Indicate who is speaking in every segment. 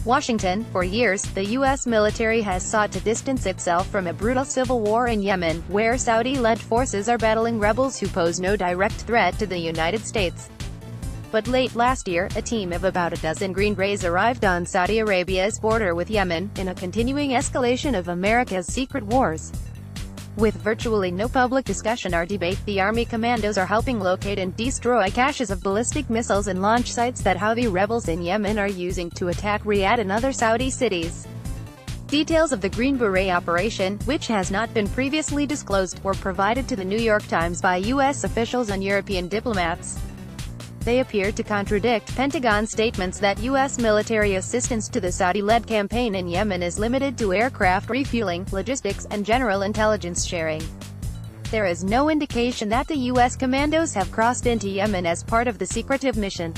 Speaker 1: Washington. For years, the U.S. military has sought to distance itself from a brutal civil war in Yemen, where Saudi-led forces are battling rebels who pose no direct threat to the United States. But late last year, a team of about a dozen Green Berets arrived on Saudi Arabia's border with Yemen, in a continuing escalation of America's secret wars. With virtually no public discussion or debate, the Army commandos are helping locate and destroy caches of ballistic missiles and launch sites that Houthi rebels in Yemen are using to attack Riyadh and other Saudi cities. Details of the Green Beret operation, which has not been previously disclosed, were provided to the New York Times by U.S. officials and European diplomats. They appear to contradict Pentagon statements that U.S. military assistance to the Saudi-led campaign in Yemen is limited to aircraft refueling, logistics, and general intelligence sharing. There is no indication that the U.S. commandos have crossed into Yemen as part of the secretive mission.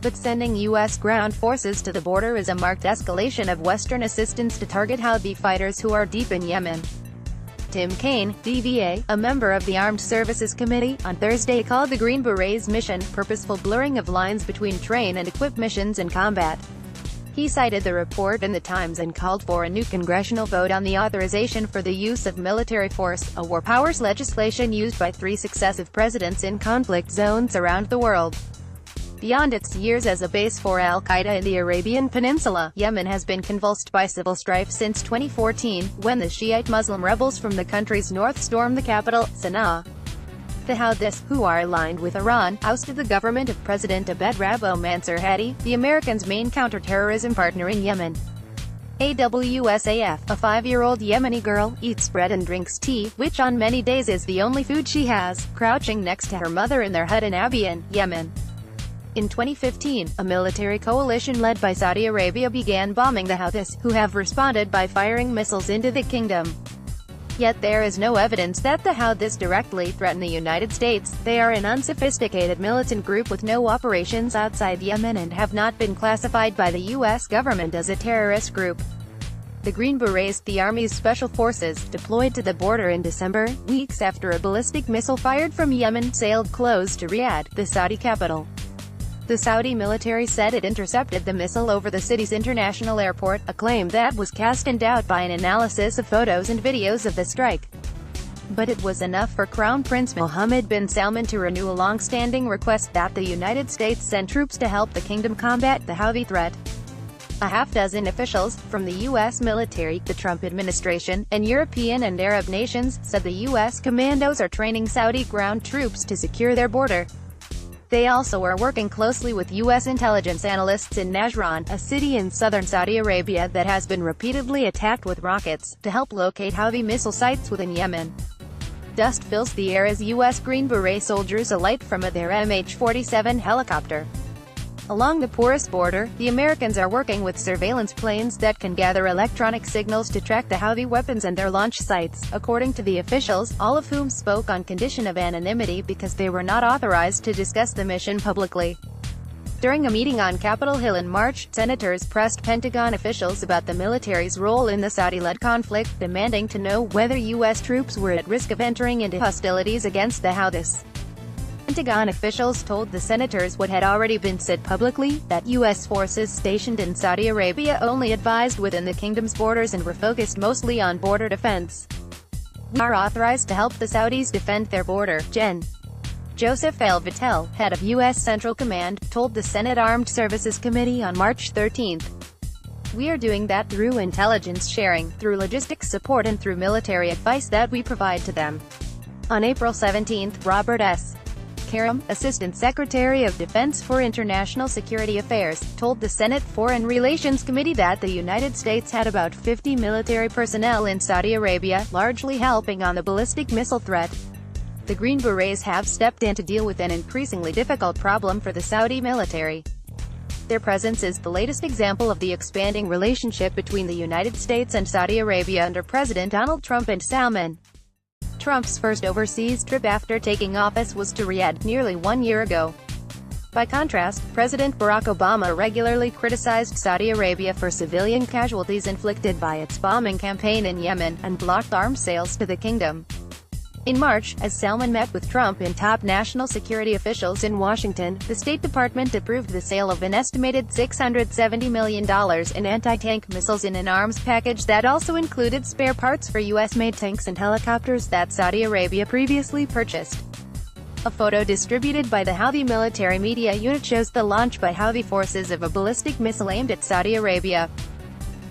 Speaker 1: But sending U.S. ground forces to the border is a marked escalation of Western assistance to target Houthi fighters who are deep in Yemen. Tim Kaine, DVA, a member of the Armed Services Committee, on Thursday called the Green Berets mission purposeful blurring of lines between train and equip missions and combat. He cited the report in the Times and called for a new congressional vote on the authorization for the use of military force, a war powers legislation used by 3 successive presidents in conflict zones around the world. Beyond its years as a base for al-Qaeda in the Arabian Peninsula, Yemen has been convulsed by civil strife since 2014, when the Shiite Muslim rebels from the country's north stormed the capital, Sana'a. The Houthis, who are aligned with Iran, ousted the government of President Abed Rabbo Mansur Hadi, the Americans' main counterterrorism partner in Yemen. AWSAF, a 5-year-old Yemeni girl, eats bread and drinks tea, which on many days is the only food she has, crouching next to her mother in their hut in Abiyan, Yemen. In 2015, a military coalition led by Saudi Arabia began bombing the Houthis, who have responded by firing missiles into the kingdom. Yet there is no evidence that the Houthis directly threaten the United States. They are an unsophisticated militant group with no operations outside Yemen and have not been classified by the U.S. government as a terrorist group. The Green Berets, the Army's special forces, deployed to the border in December, weeks after a ballistic missile fired from Yemen sailed close to Riyadh, the Saudi capital. The Saudi military said it intercepted the missile over the city's international airport, a claim that was cast in doubt by an analysis of photos and videos of the strike. But it was enough for Crown Prince Mohammed bin Salman to renew a long-standing request that the United States send troops to help the kingdom combat the Houthi threat. A half-dozen officials, from the U.S. military, the Trump administration, and European and Arab nations, said the U.S. commandos are training Saudi ground troops to secure their border. They also are working closely with U.S. intelligence analysts in Najran, a city in southern Saudi Arabia that has been repeatedly attacked with rockets, to help locate Houthi missile sites within Yemen. Dust fills the air as U.S. Green Beret soldiers alight from their MH-47 helicopter. Along the porous border, the Americans are working with surveillance planes that can gather electronic signals to track the Houthi weapons and their launch sites, according to the officials, all of whom spoke on condition of anonymity because they were not authorized to discuss the mission publicly. During a meeting on Capitol Hill in March, senators pressed Pentagon officials about the military's role in the Saudi-led conflict, demanding to know whether U.S. troops were at risk of entering into hostilities against the Houthis. Pentagon officials told the senators what had already been said publicly, that U.S. forces stationed in Saudi Arabia only advised within the kingdom's borders and were focused mostly on border defense. "We are authorized to help the Saudis defend their border," Gen. Joseph L. Vittel, head of U.S. Central Command, told the Senate Armed Services Committee on March 13. "We are doing that through intelligence sharing, through logistics support and through military advice that we provide to them." On April 17, Robert S. Karam, Assistant Secretary of Defense for International Security Affairs, told the Senate Foreign Relations Committee that the United States had about 50 military personnel in Saudi Arabia, largely helping on the ballistic missile threat. The Green Berets have stepped in to deal with an increasingly difficult problem for the Saudi military. Their presence is the latest example of the expanding relationship between the United States and Saudi Arabia under President Donald Trump and Salman. Trump's first overseas trip after taking office was to Riyadh, nearly 1 year ago. By contrast, President Barack Obama regularly criticized Saudi Arabia for civilian casualties inflicted by its bombing campaign in Yemen, and blocked arms sales to the kingdom. In March, as Salman met with Trump and top national security officials in Washington, the State Department approved the sale of an estimated $670 million in anti-tank missiles in an arms package that also included spare parts for U.S.-made tanks and helicopters that Saudi Arabia previously purchased. A photo distributed by the Houthi military media unit shows the launch by Houthi forces of a ballistic missile aimed at Saudi Arabia.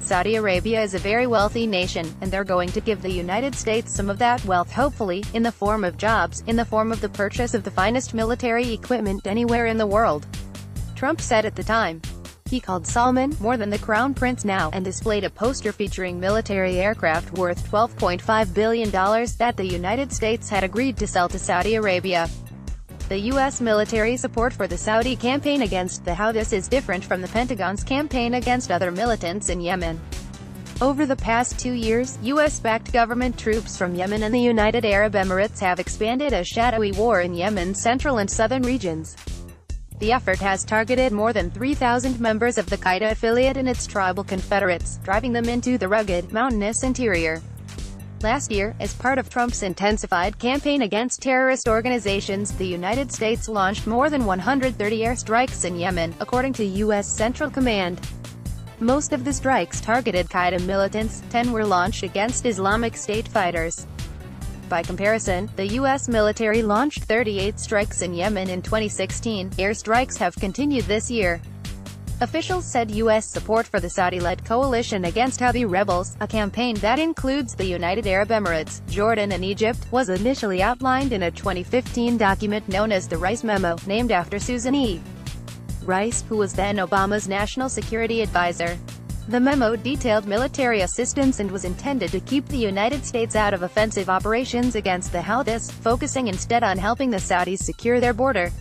Speaker 1: Saudi Arabia is a very wealthy nation, and they're going to give the United States some of that wealth, hopefully, in the form of jobs, in the form of the purchase of the finest military equipment anywhere in the world, Trump said at the time. He called Salman more than the crown prince now, and displayed a poster featuring military aircraft worth $12.5 billion that the United States had agreed to sell to Saudi Arabia. The U.S. military support for the Saudi campaign against the Houthis is different from the Pentagon's campaign against other militants in Yemen. Over the past 2 years, U.S.-backed government troops from Yemen and the United Arab Emirates have expanded a shadowy war in Yemen's central and southern regions. The effort has targeted more than 3,000 members of the Qaeda affiliate and its tribal confederates, driving them into the rugged, mountainous interior. Last year, as part of Trump's intensified campaign against terrorist organizations, the United States launched more than 130 airstrikes in Yemen, according to U.S. Central Command. Most of the strikes targeted Qaeda militants, 10 were launched against Islamic State fighters. By comparison, the U.S. military launched 38 strikes in Yemen in 2016. Airstrikes have continued this year. Officials said U.S. support for the Saudi-led coalition against Houthi rebels, a campaign that includes the United Arab Emirates, Jordan and Egypt, was initially outlined in a 2015 document known as the Rice Memo, named after Susan E. Rice, who was then Obama's national security advisor. The memo detailed military assistance and was intended to keep the United States out of offensive operations against the Houthis, focusing instead on helping the Saudis secure their border.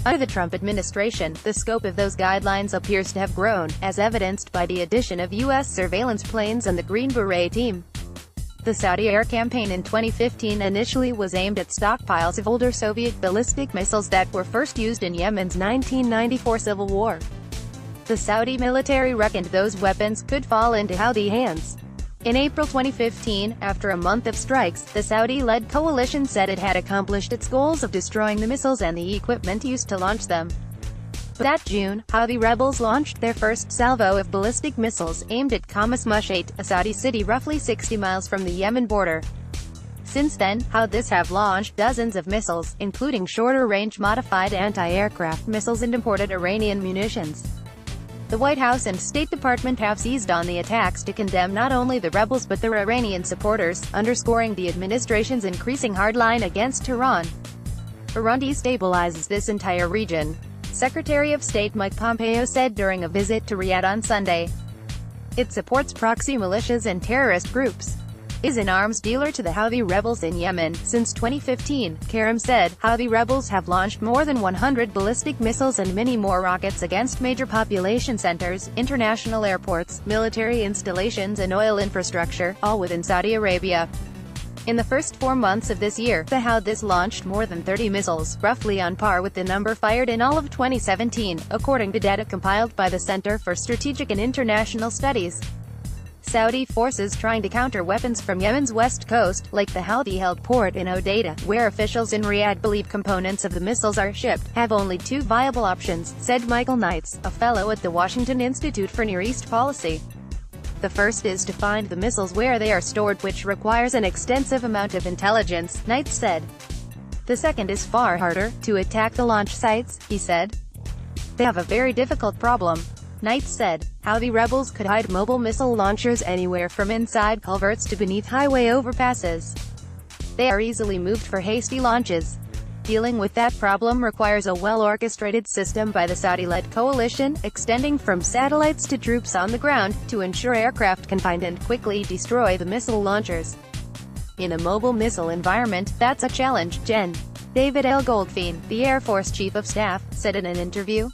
Speaker 1: Under the Trump administration, the scope of those guidelines appears to have grown, as evidenced by the addition of U.S. surveillance planes and the Green Beret team. The Saudi air campaign in 2015 initially was aimed at stockpiles of older Soviet ballistic missiles that were first used in Yemen's 1994 civil war. The Saudi military reckoned those weapons could fall into Houthi hands. In April 2015, after a month of strikes, the Saudi-led coalition said it had accomplished its goals of destroying the missiles and the equipment used to launch them. But that June, Houthi rebels launched their first salvo of ballistic missiles aimed at Khamis Mushat, a Saudi city roughly 60 miles from the Yemen border. Since then, Houthis have launched dozens of missiles, including shorter-range modified anti-aircraft missiles and imported Iranian munitions. The White House and State Department have seized on the attacks to condemn not only the rebels but their Iranian supporters, underscoring the administration's increasing hardline against Tehran. Iran destabilizes this entire region, Secretary of State Mike Pompeo said during a visit to Riyadh on Sunday. It supports proxy militias and terrorist groups. Is an arms dealer to the Houthi rebels in Yemen. Since 2015, Karim said, Houthi rebels have launched more than 100 ballistic missiles and many more rockets against major population centers, international airports, military installations and oil infrastructure, all within Saudi Arabia. In the first 4 months of this year, the Houthis launched more than 30 missiles, roughly on par with the number fired in all of 2017, according to data compiled by the Center for Strategic and International Studies. Saudi forces trying to counter weapons from Yemen's west coast, like the Houthi-held port in Hodeidah, where officials in Riyadh believe components of the missiles are shipped, have only two viable options, said Michael Knights, a fellow at the Washington Institute for Near East Policy. The first is to find the missiles where they are stored, which requires an extensive amount of intelligence, Knights said. The second is far harder, to attack the launch sites, he said. They have a very difficult problem. Knights said, Houthi rebels could hide mobile missile launchers anywhere from inside culverts to beneath highway overpasses. They are easily moved for hasty launches. Dealing with that problem requires a well-orchestrated system by the Saudi-led coalition, extending from satellites to troops on the ground, to ensure aircraft can find and quickly destroy the missile launchers. In a mobile missile environment, that's a challenge, Gen. David L. Goldfein, the Air Force Chief of Staff, said in an interview.